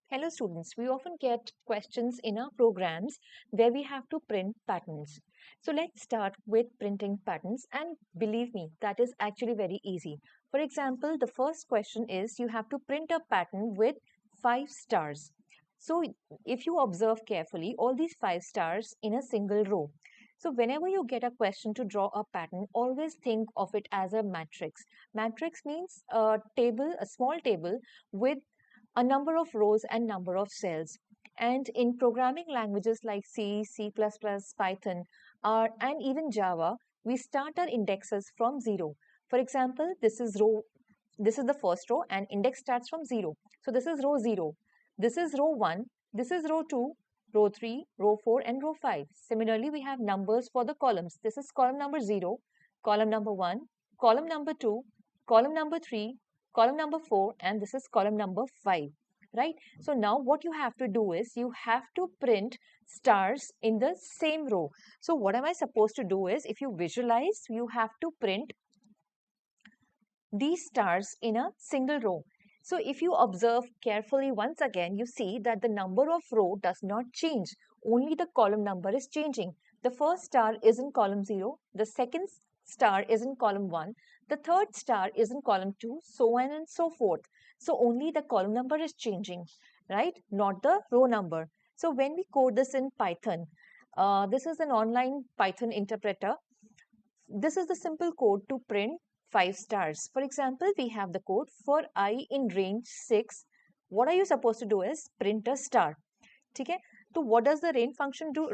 Hello students, we often get questions in our programs where we have to print patterns. So let's start with printing patterns, and believe me, that is actually very easy. For example, the first question is you have to print a pattern with 5 stars. So if you observe carefully, all these 5 stars in a single row. So whenever you get a question to draw a pattern, always think of it as a matrix. Matrix means a table, a small table with a number of rows and number of cells. And in programming languages like C, C++, Python, R, and even Java, we start our indexes from 0. For example, this is the first row and index starts from 0. So this is row 0. This is row 1. This is row 2, row 3, row 4, and row 5. Similarly, we have numbers for the columns. This is column number 0, column number 1, column number 2, column number 3, column number 4, and this is column number 5, right? So now what you have to do is you have to print stars in the same row. So what am I supposed to do is, if you visualize, you have to print these stars in a single row. So if you observe carefully once again, you see that the number of row does not change. Only the column number is changing. The first star is in column 0. The second star is in column 1. The third star is in column 2, so on and so forth. So only the column number is changing, right? Not the row number. So when we code this in Python, this is an online Python interpreter. This is the simple code to print 5 stars. For example, we have the code for I in range 6. What are you supposed to do is print a star. Okay? So what does the range function do?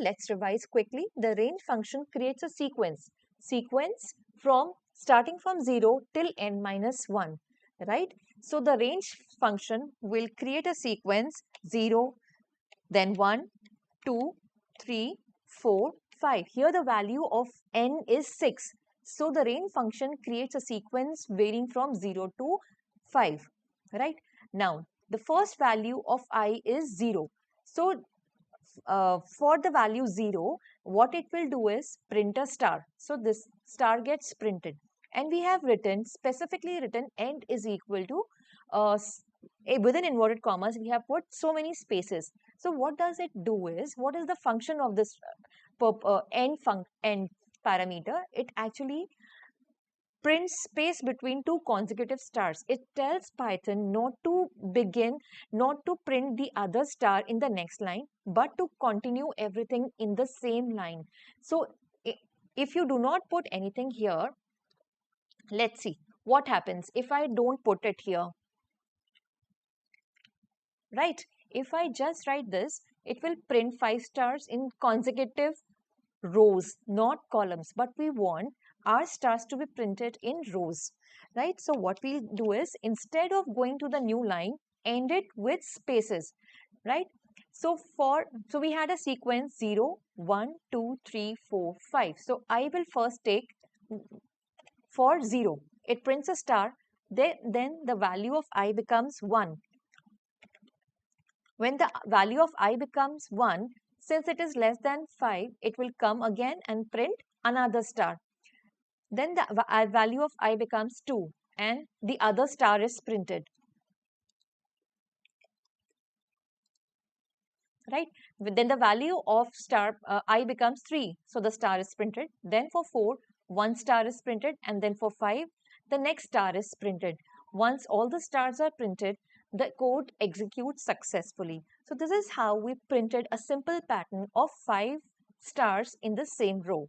Let's revise quickly. The range function creates a sequence. Sequence from starting from 0 till n minus 1. Right? So the range function will create a sequence 0, then 1, 2, 3, 4, 5. Here the value of n is 6. So the range function creates a sequence varying from 0 to 5. Right? Now, the first value of I is 0. So for the value 0, what it will do is print a star. So this star gets printed. And we have specifically written end is equal to, within inverted commas, we have put so many spaces. So what does it do is, what is the function of this end parameter? It actually prints space between two consecutive stars. It tells Python not to print the other star in the next line, but to continue everything in the same line. So if you do not put anything here, let's see what happens if I don't put it here, right? If I just write this, it will print 5 stars in consecutive rows, not columns, but we want our stars to be printed in rows, right? So what we'll do is, instead of going to the new line, end it with spaces, right? So we had a sequence 0, 1, 2, 3, 4, 5. So I will first take for 0. It prints a star. Then the value of I becomes 1. When the value of I becomes 1, since it is less than 5, it will come again and print another star. Then the value of I becomes 2 and the other star is printed. Right? Then the value of star I becomes 3. So the star is printed. Then for 4, 1 star is printed. And then for 5, the next star is printed. Once all the stars are printed, the code executes successfully. So this is how we printed a simple pattern of 5 stars in the same row.